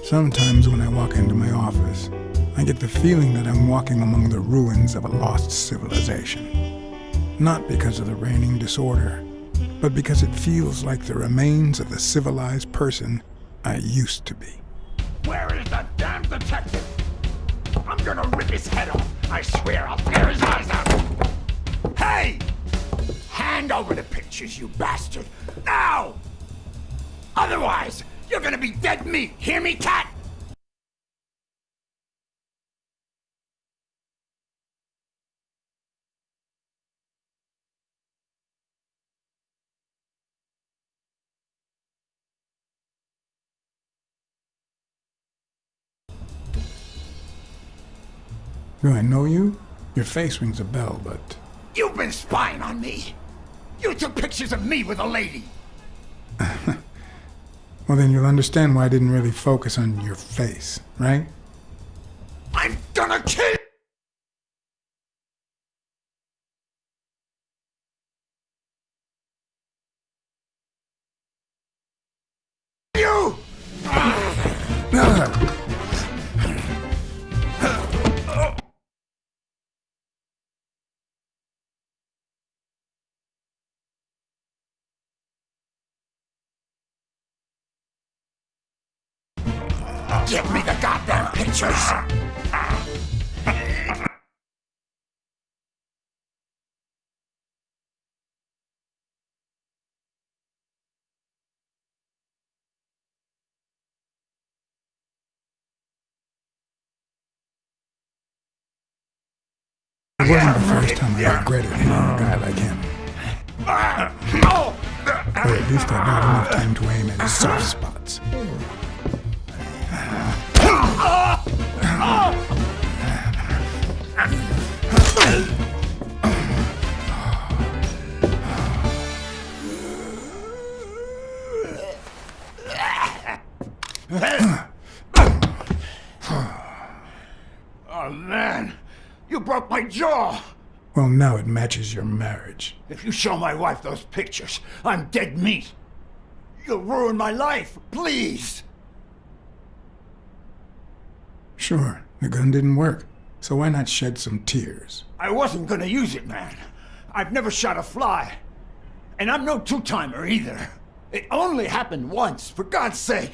Sometimes when I walk into my office, I get the feeling that I'm walking among the ruins of a lost civilization. Not because of the reigning disorder, but because it feels like the remains of the civilized person I used to be. Where is that damn detective? I'm gonna rip his head off. I swear I'll tear his eyes out. Hey! Hand over the pictures, you bastard. Now! Otherwise, you're gonna be dead meat. Hear me, cat? Do I know you? Your face rings a bell, but... You've been spying on me. You took pictures of me with a lady. Well, then you'll understand why I didn't really focus on your face, right? I'm gonna kill you! Give me the goddamn pictures! It wasn't the first time I regretted hitting a guy like him. Or at least I got enough time to aim at his soft spots. Oh man, you broke my jaw! Well, now it matches your marriage. If you show my wife those pictures, I'm dead meat. You'll ruin my life, please! Sure, the gun didn't work, so why not shed some tears? I wasn't gonna use it, man. I've never shot a fly. And I'm no two-timer either. It only happened once, for God's sake.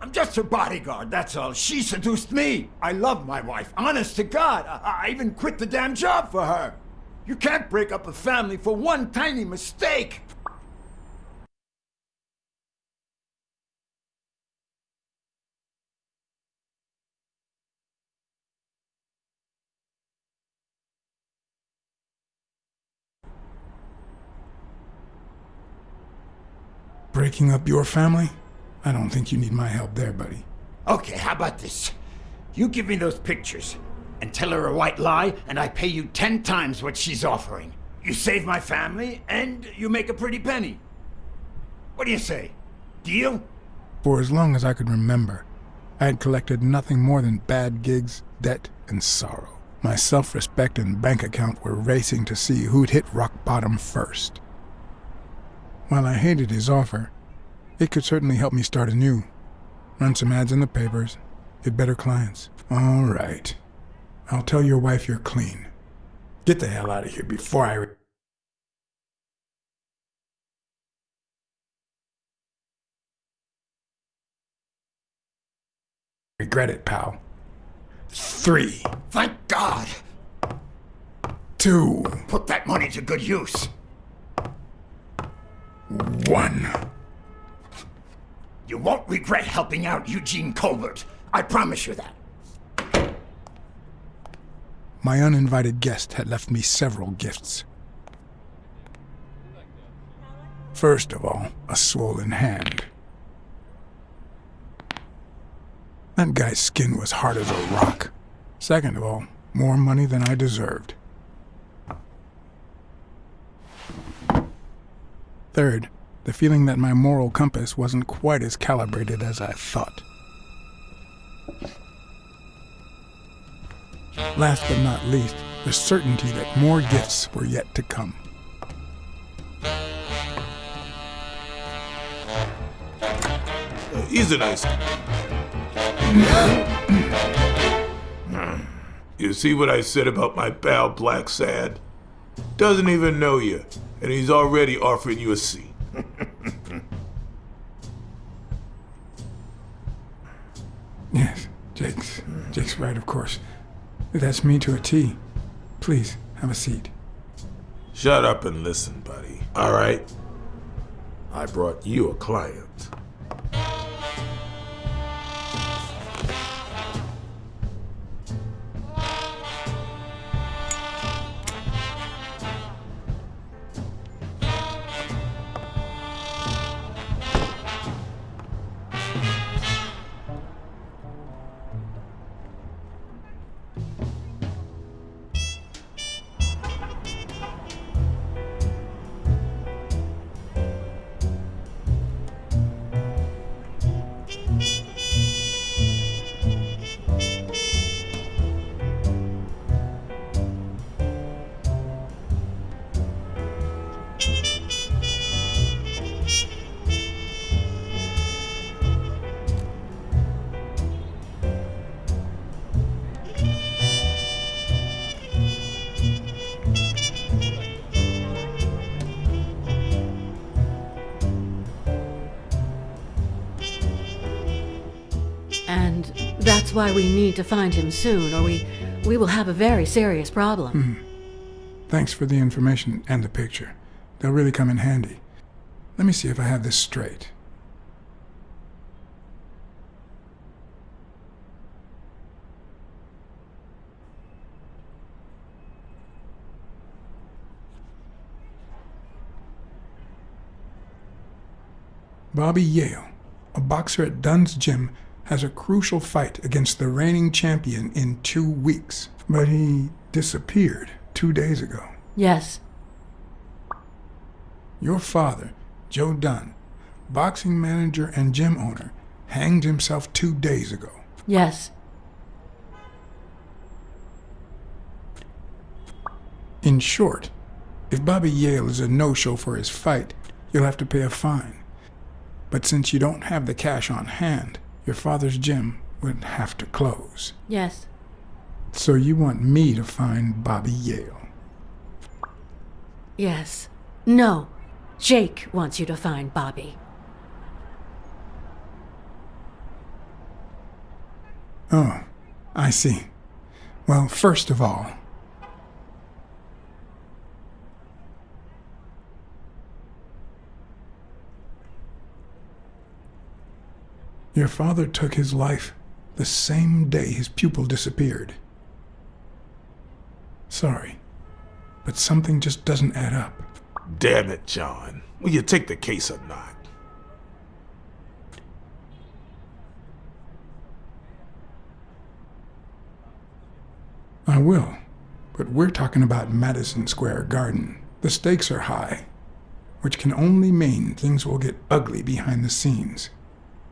I'm just her bodyguard, that's all. She seduced me. I love my wife, honest to God. I even quit the damn job for her. You can't break up a family for one tiny mistake. Breaking up your family? I don't think you need my help there, buddy. Okay, how about this? You give me those pictures and tell her a white lie, and I pay you 10 times what she's offering. You save my family, and you make a pretty penny. What do you say? Deal? For as long as I could remember, I had collected nothing more than bad gigs, debt, and sorrow. My self-respect and bank account were racing to see who'd hit rock bottom first. While I hated his offer, it could certainly help me start anew. Run some ads in the papers, get better clients. All right. I'll tell your wife you're clean. Get the hell out of here before I... regret it, pal. 3. Thank God! 2. Put that money to good use. 1. You won't regret helping out Eugene Colbert. I promise you that. My uninvited guest had left me several gifts. First of all, a swollen hand. That guy's skin was hard as a rock. Second of all, more money than I deserved. Third, the feeling that my moral compass wasn't quite as calibrated as I thought. Last but not least, the certainty that more gifts were yet to come. He's a nice guy. You see what I said about my pal Blacksad? Doesn't even know you, and he's already offering you a seat. Yes, Jake's right, of course. That's me to a T. Please, have a seat. Shut up and listen, buddy. All right? I brought you a client. And that's why we need to find him soon, or we will have a very serious problem. Thanks for the information and the picture. They'll really come in handy. Let me see if I have this straight. Bobby Yale, a boxer at Dunn's gym, has a crucial fight against the reigning champion in 2 weeks. But he disappeared 2 days ago. Yes. Your father, Joe Dunn, boxing manager and gym owner, hanged himself 2 days ago. Yes. In short, if Bobby Yale is a no-show for his fight, you'll have to pay a fine. But since you don't have the cash on hand, your father's gym would have to close. Yes. So you want me to find Bobby Yale? Yes. No. Jake wants you to find Bobby. Oh, I see. Well, first of all, your father took his life the same day his pupil disappeared. Sorry, but something just doesn't add up. Damn it, John. Will you take the case or not? I will, but we're talking about Madison Square Garden. The stakes are high, which can only mean things will get ugly behind the scenes.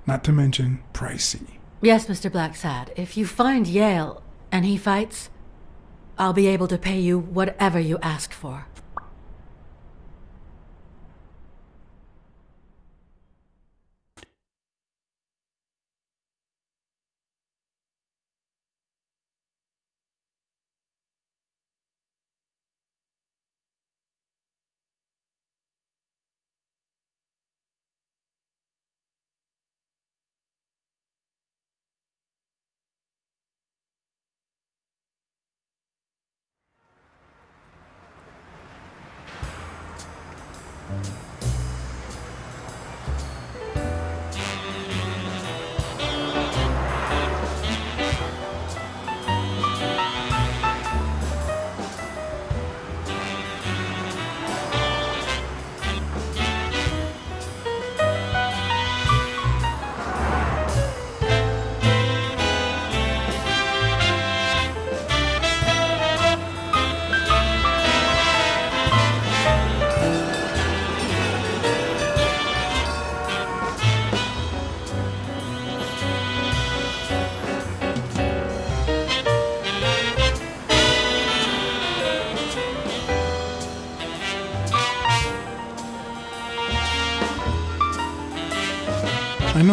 Not to mention pricey. Yes, Mr. Blacksad. If you find Yale and he fights, I'll be able to pay you whatever you ask for.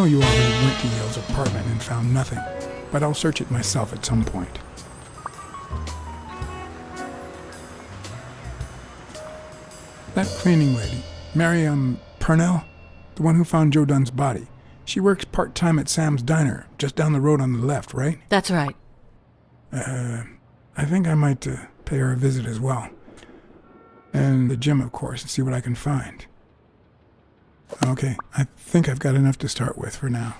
know you already went to Yale's apartment and found nothing, but I'll search it myself at some point. That cleaning lady, Miriam Purnell, the one who found Joe Dunn's body, she works part-time at Sam's Diner, just down the road on the left, right? That's right. I think I might pay her a visit as well. And the gym, of course, and see what I can find. Okay, I think I've got enough to start with for now.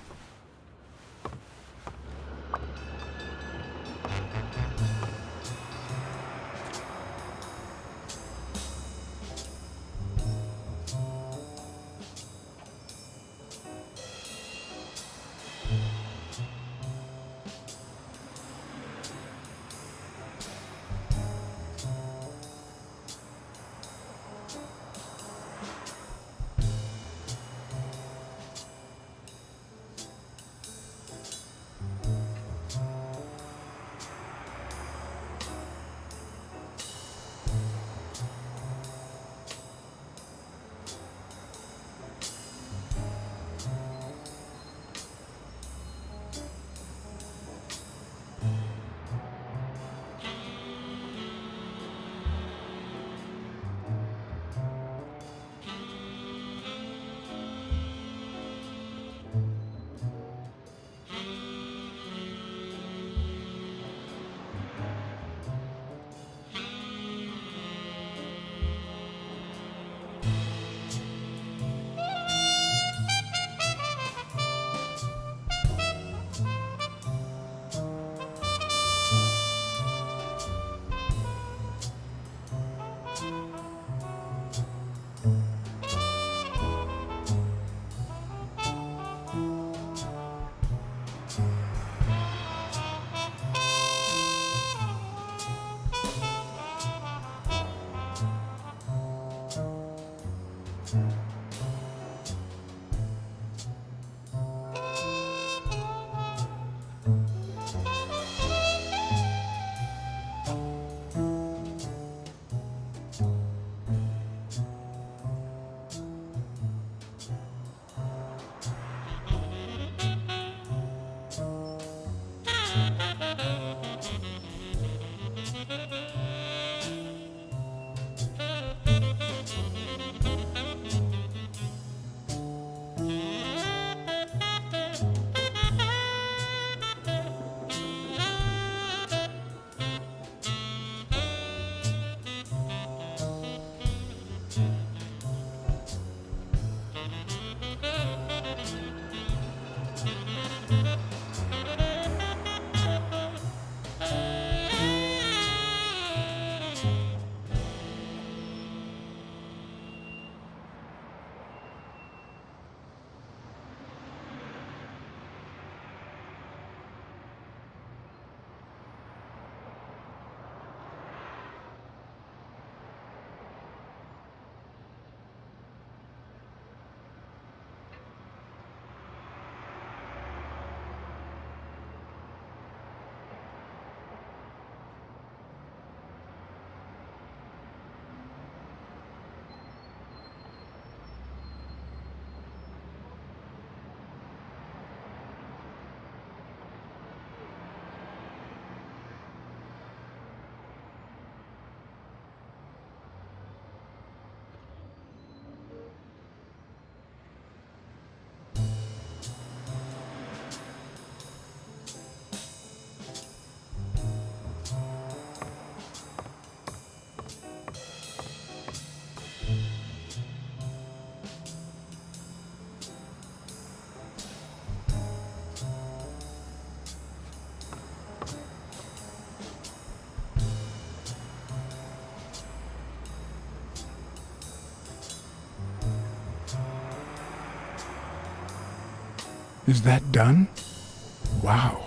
Is that done? Wow.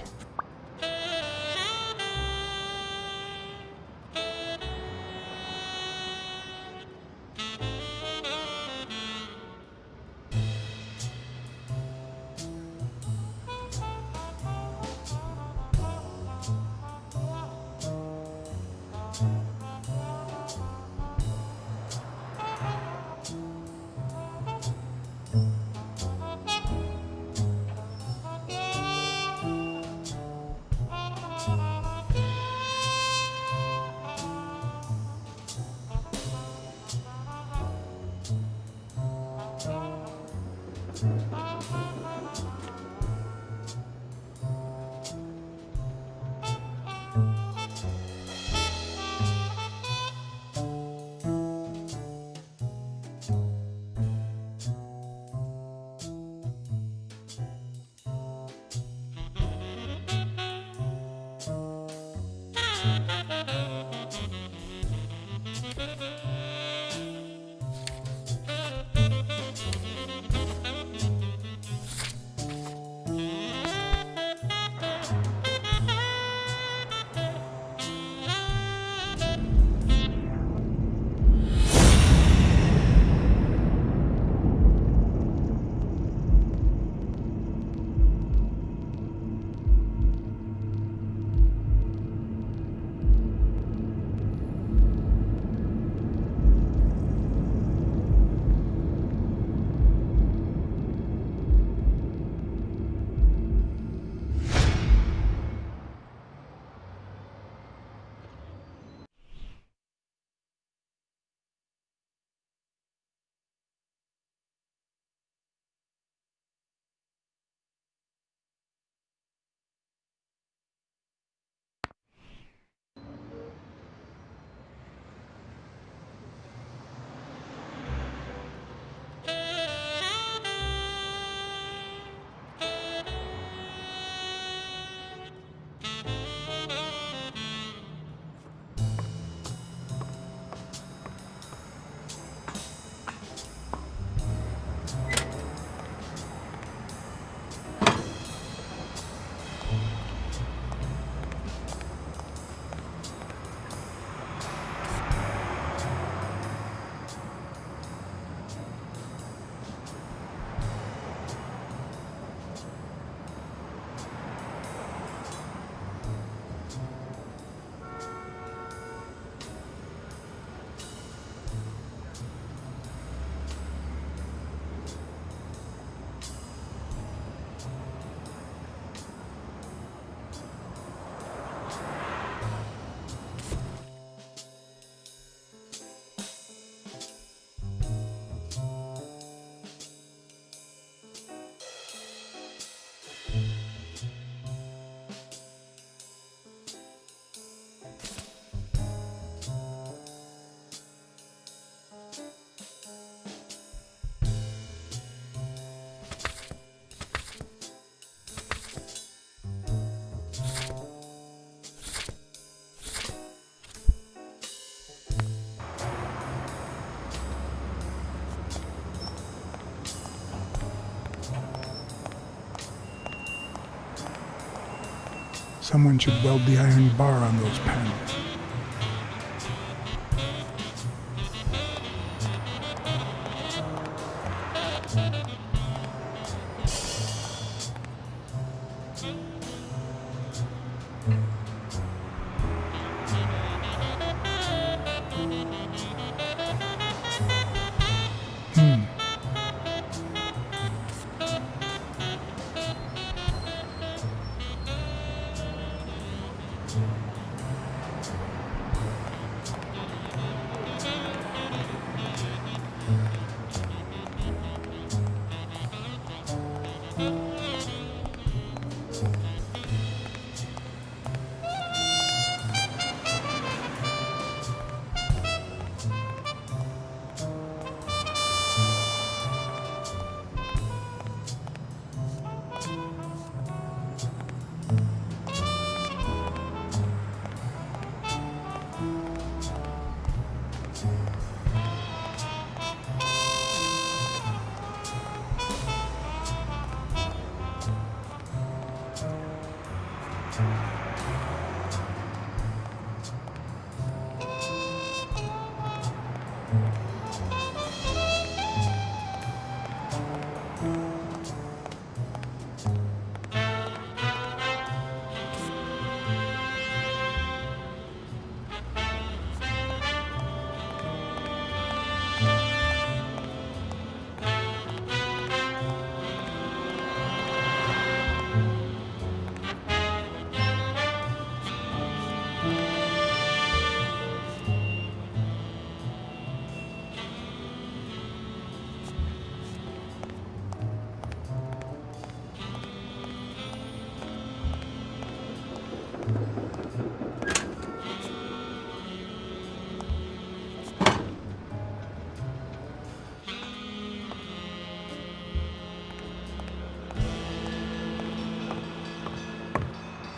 Someone should weld the iron bar on those panels.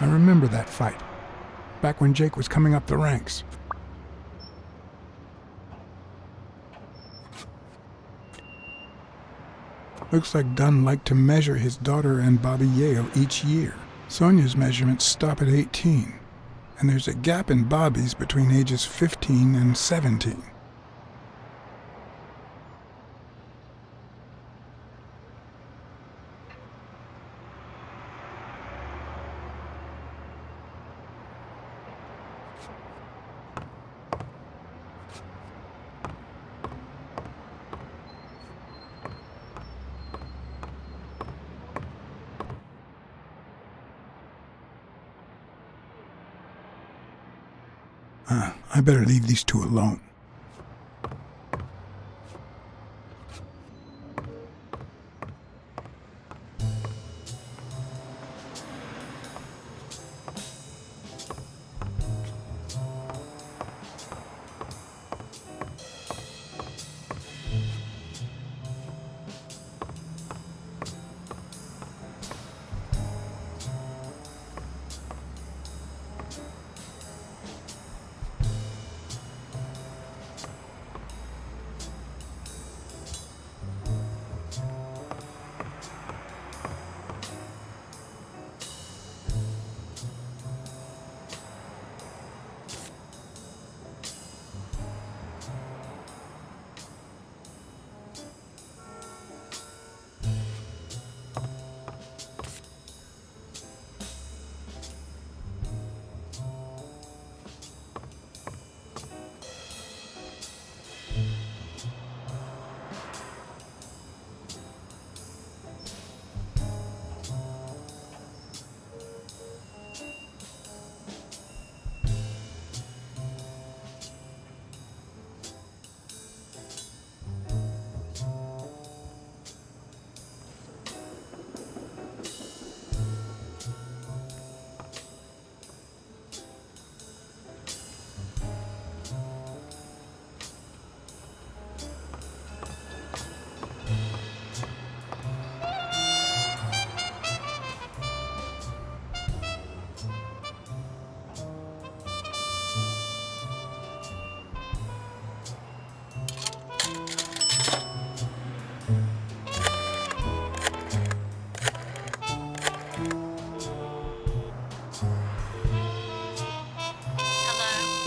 I remember that fight, back when Jake was coming up the ranks. Looks like Dunn liked to measure his daughter and Bobby Yale each year. Sonia's measurements stop at 18, and there's a gap in Bobby's between ages 15 and 17. I better leave these two alone.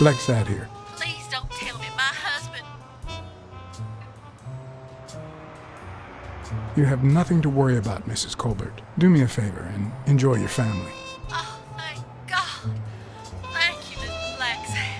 Blacksad here. Please don't tell me my husband... You have nothing to worry about, Mrs. Colbert. Do me a favor and enjoy your family. Oh, thank God. Thank you, Mr. Blacksad.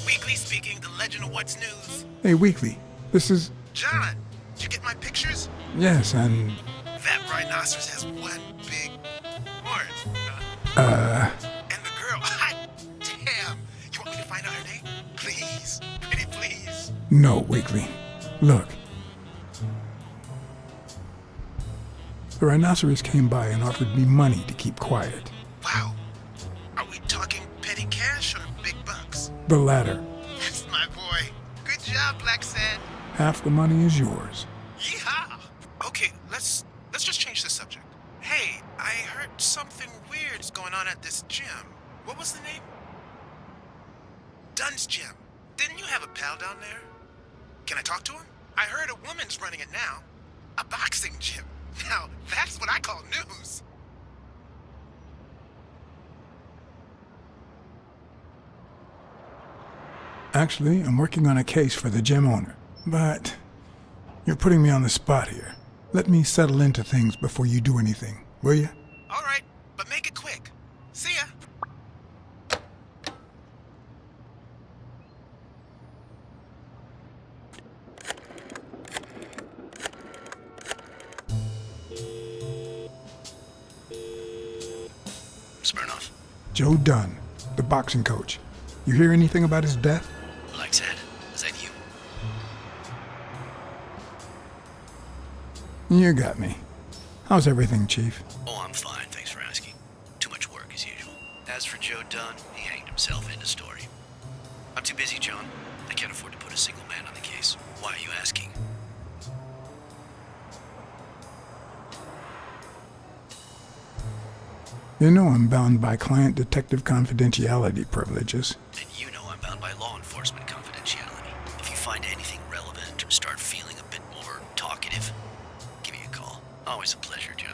Weekly speaking, the legend of what's news. Hey, Weekly. This is... John, did you get my pictures? Yes, and... That rhinoceros has one big horn. And the girl, hot damn. You want me to find out her name? Please, pretty please. No, Weekly. Look. The rhinoceros came by and offered me money to keep quiet. Wow. Are we talking petty cash or big bucks? The latter. That's my boy. Good job, Blacksad. Half the money is yours. Yeehaw. Okay, let's just change the subject. Hey, I heard something weird's going on at this gym. What was the name? Dunn's Gym. Didn't you have a pal down there? Can I talk to him? I heard a woman's running it now. A boxing gym. Now, that's what I call news. Actually, I'm working on a case for the gym owner. But you're putting me on the spot here. Let me settle into things before you do anything, will you? All right, but make it quick. See ya. Smirnoff. Joe Dunn, the boxing coach. You hear anything about his death? Blacksad, is that you? You got me. How's everything, Chief? Oh, I'm fine, thanks for asking. Too much work as usual. As for Joe Dunn, he hanged himself, end of story. I'm too busy, John. I can't afford to put a single man on the case. Why are you asking? You know I'm bound by client detective confidentiality privileges. And you know I'm bound by law enforcement confidentiality. If you find anything relevant or start feeling a bit more talkative, give me a call. Always a pleasure, John.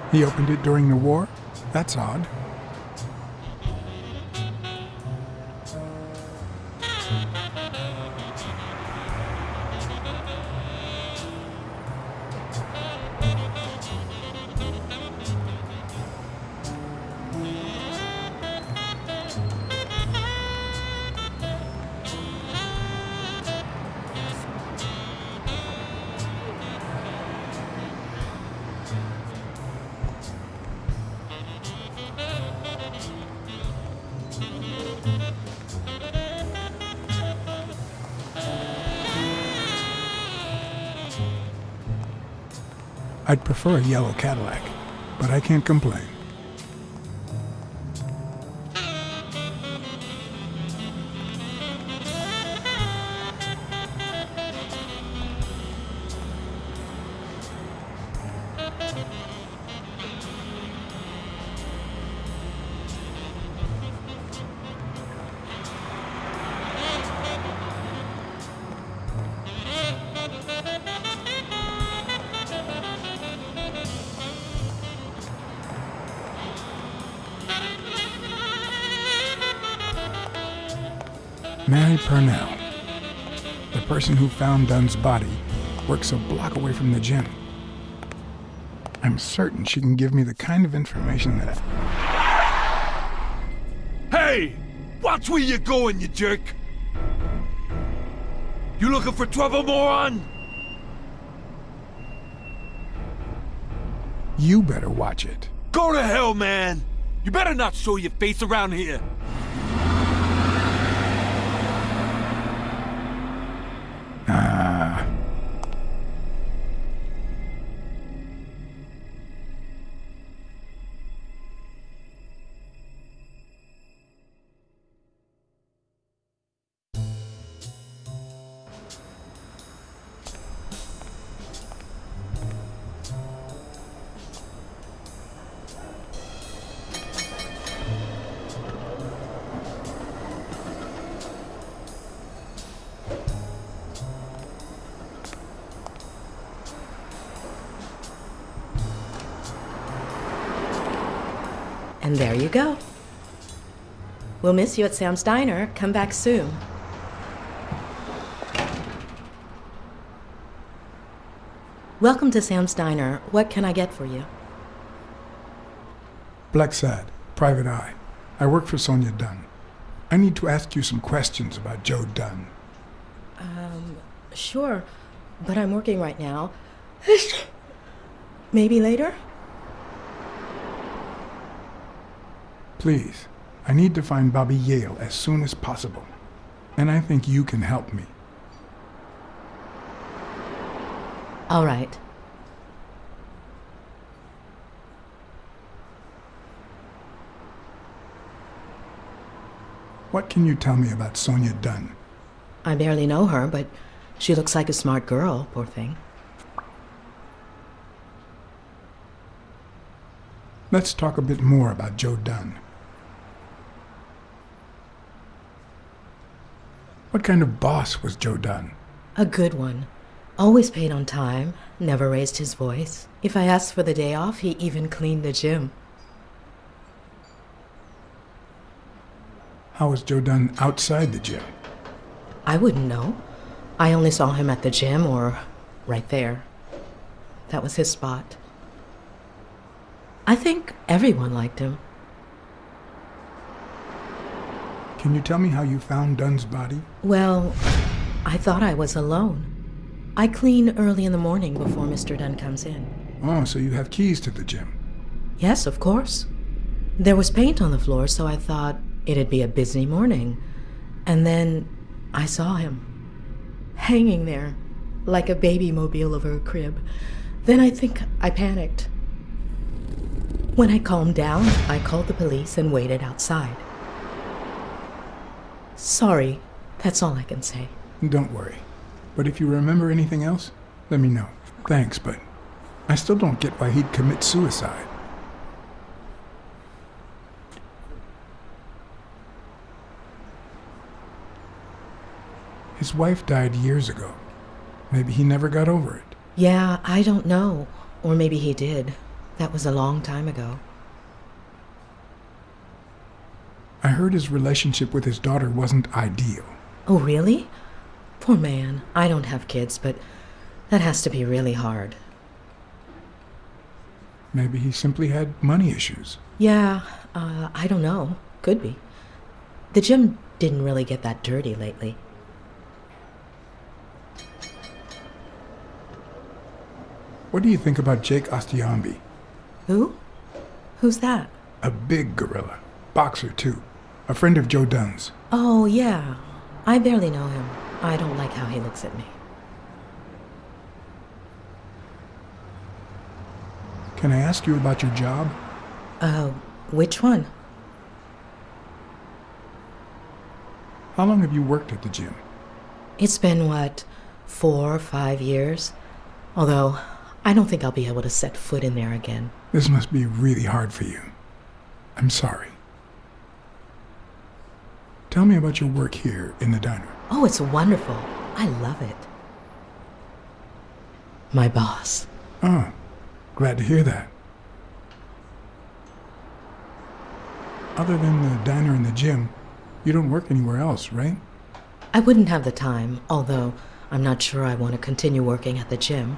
He opened it during the war? That's odd. I'd prefer a yellow Cadillac, but I can't complain. Mary Purnell, the person who found Dunn's body, works a block away from the gym. I'm certain she can give me the kind of information that Hey! Watch where you're going, you jerk! You looking for trouble, moron? You better watch it. Go to hell, man! You better not show your face around here! And there you go. We'll miss you at Sam's Diner. Come back soon. Welcome to Sam's Diner. What can I get for you? Blacksad, Private Eye. I work for Sonia Dunn. I need to ask you some questions about Joe Dunn. Sure, but I'm working right now. Maybe later? Please, I need to find Bobby Yale as soon as possible. And I think you can help me. All right. What can you tell me about Sonia Dunn? I barely know her, but she looks like a smart girl, poor thing. Let's talk a bit more about Joe Dunn. What kind of boss was Joe Dunn? A good one. Always paid on time, never raised his voice. If I asked for the day off, he even cleaned the gym. How was Joe Dunn outside the gym? I wouldn't know. I only saw him at the gym or right there. That was his spot. I think everyone liked him. Can you tell me how you found Dunn's body? Well, I thought I was alone. I clean early in the morning before Mr. Dunn comes in. Oh, so you have keys to the gym. Yes, of course. There was paint on the floor, so I thought it'd be a busy morning. And then I saw him, hanging there, like a baby mobile over a crib. Then I think I panicked. When I calmed down, I called the police and waited outside. Sorry, that's all I can say. Don't worry. But if you remember anything else, let me know. Thanks, but I still don't get why he'd commit suicide. His wife died years ago. Maybe he never got over it. Yeah, I don't know. Or maybe he did. That was a long time ago. I heard his relationship with his daughter wasn't ideal. Oh, really? Poor man. I don't have kids, but that has to be really hard. Maybe he simply had money issues. Yeah, I don't know. Could be. The gym didn't really get that dirty lately. What do you think about Jake Ostiambi? Who? Who's that? A big gorilla. Boxer, too. A friend of Joe Dunn's. Oh, yeah. I barely know him. I don't like how he looks at me. Can I ask you about your job? Which one? How long have you worked at the gym? It's been, 4 or 5 years? Although, I don't think I'll be able to set foot in there again. This must be really hard for you. I'm sorry. Tell me about your work here in the diner. Oh, it's wonderful. I love it. My boss. Oh, glad to hear that. Other than the diner and the gym, you don't work anywhere else, right? I wouldn't have the time, although I'm not sure I want to continue working at the gym.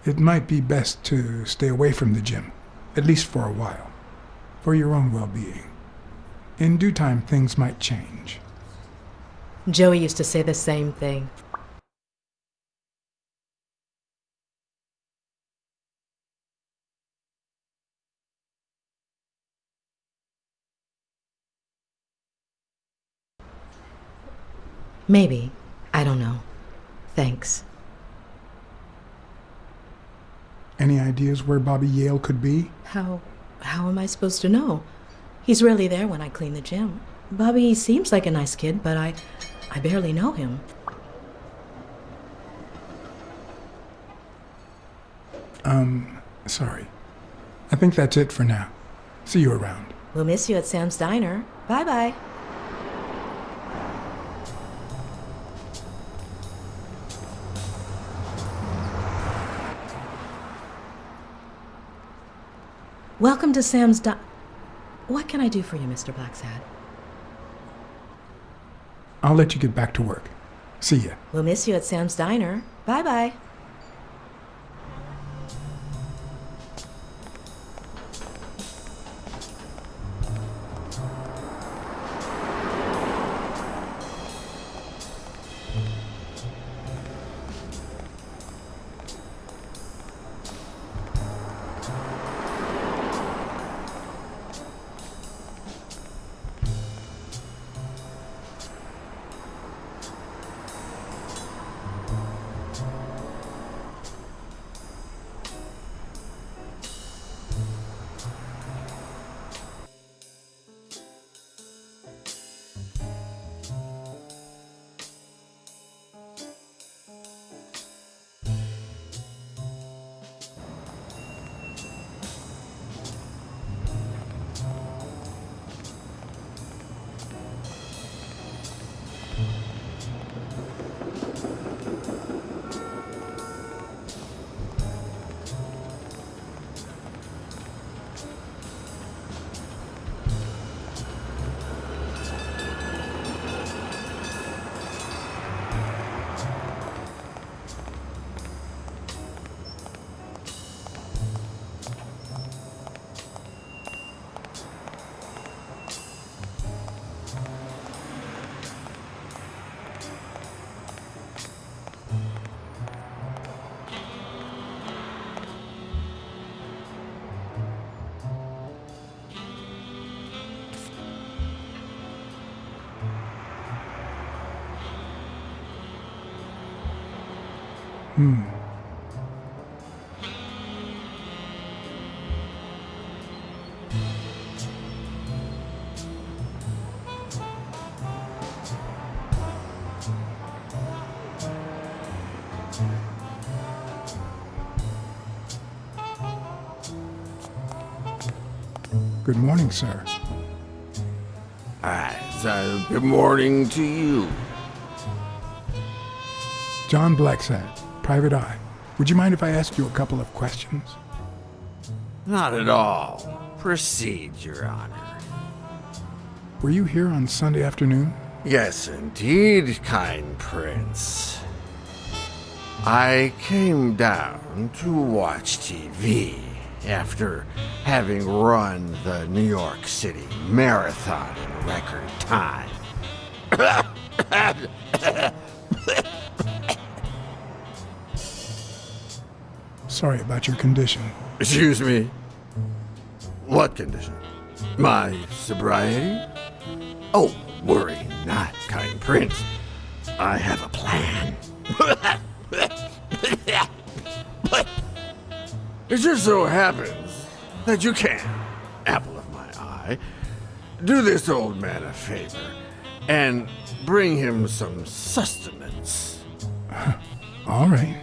It might be best to stay away from the gym, at least for a while, for your own well-being. In due time, things might change. Joey used to say the same thing. Maybe. I don't know. Thanks. Any ideas where Bobby Yale could be? How am I supposed to know? He's rarely there when I clean the gym. Bobby seems like a nice kid, but I barely know him. Sorry. I think that's it for now. See you around. We'll miss you at Sam's Diner. Bye-bye. Welcome to Sam's What can I do for you, Mr. Blacksad? I'll let you get back to work. See ya. We'll miss you at Sam's Diner. Bye-bye. Good morning, sir. Good morning to you. John Blacksad, Private Eye. Would you mind if I asked you a couple of questions? Not at all. Proceed, Your Honor. Were you here on Sunday afternoon? Yes, indeed, kind prince. I came down to watch TV after having run the New York City Marathon in record time. Sorry about your condition. Excuse me? What condition? My sobriety? Oh, worry not, kind prince. I have a plan. But it just so happens that you can, apple of my eye, do this old man a favor and bring him some sustenance. All right.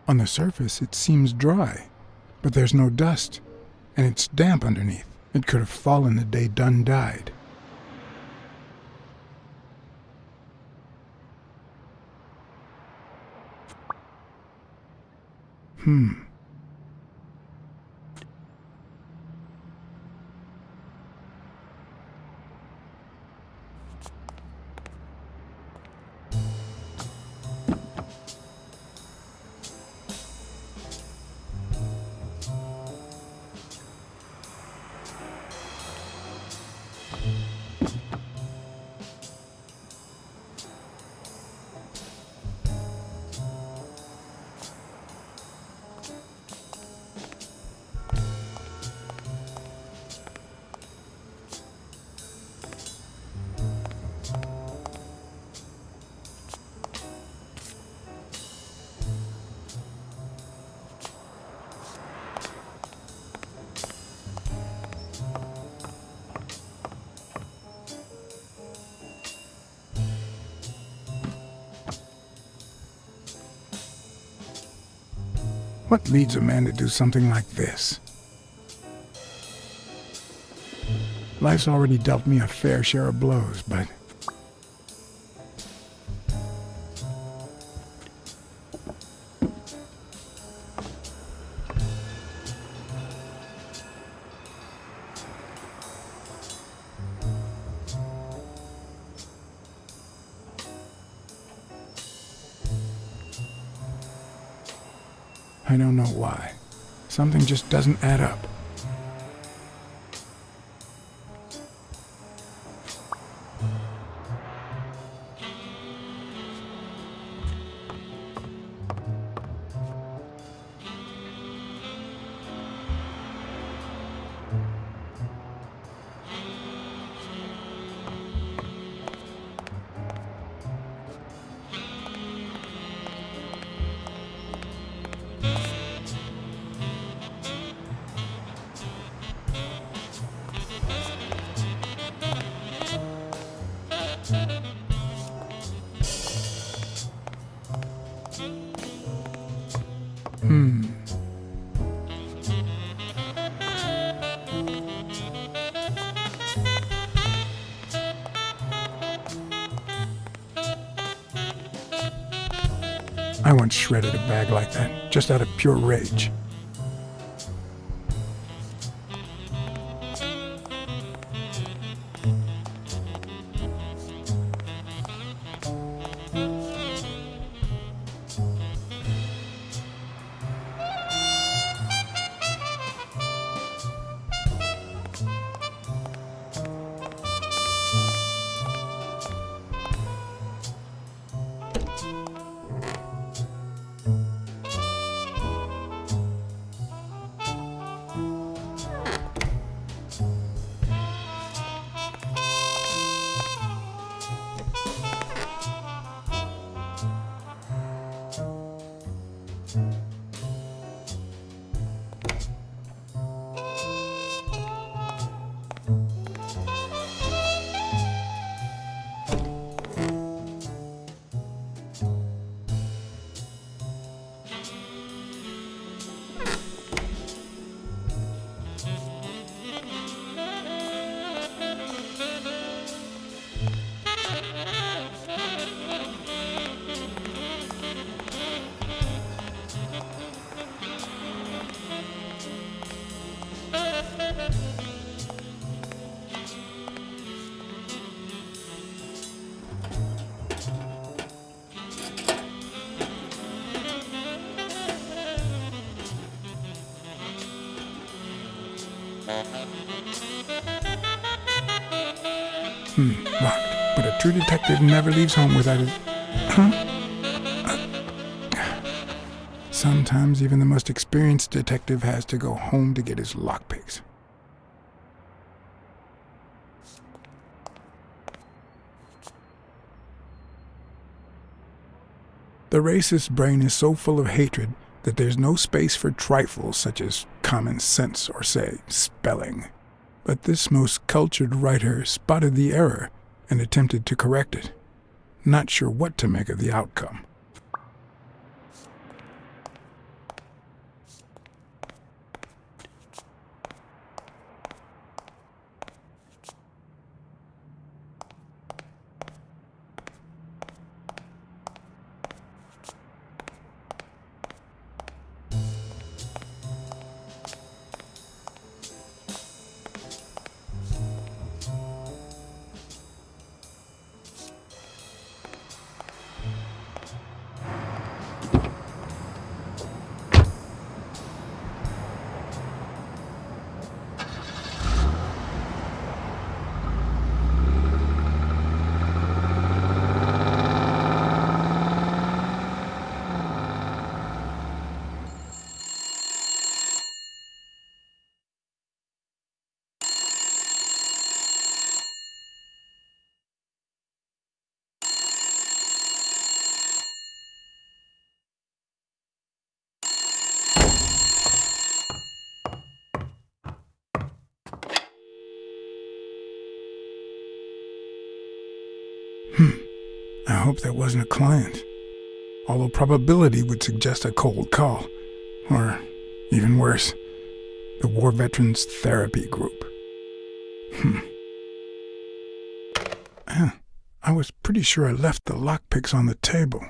On the surface, it seems dry, but there's no dust, and it's damp underneath. It could have fallen the day Dunn died. What leads a man to do something like this? Life's already dealt me a fair share of blows, but... I don't know why. Something just doesn't add up. I once shredded a bag like that, just out of pure rage. Locked. But a true detective never leaves home without his... Sometimes even the most experienced detective has to go home to get his lockpicks. The racist brain is so full of hatred that there's no space for trifles such as common sense or, say, spelling. But this most cultured writer spotted the error and attempted to correct it, not sure what to make of the outcome. I hope that wasn't a client. Although probability would suggest a cold call. Or, even worse, the War Veterans Therapy Group. I was pretty sure I left the lockpicks on the table.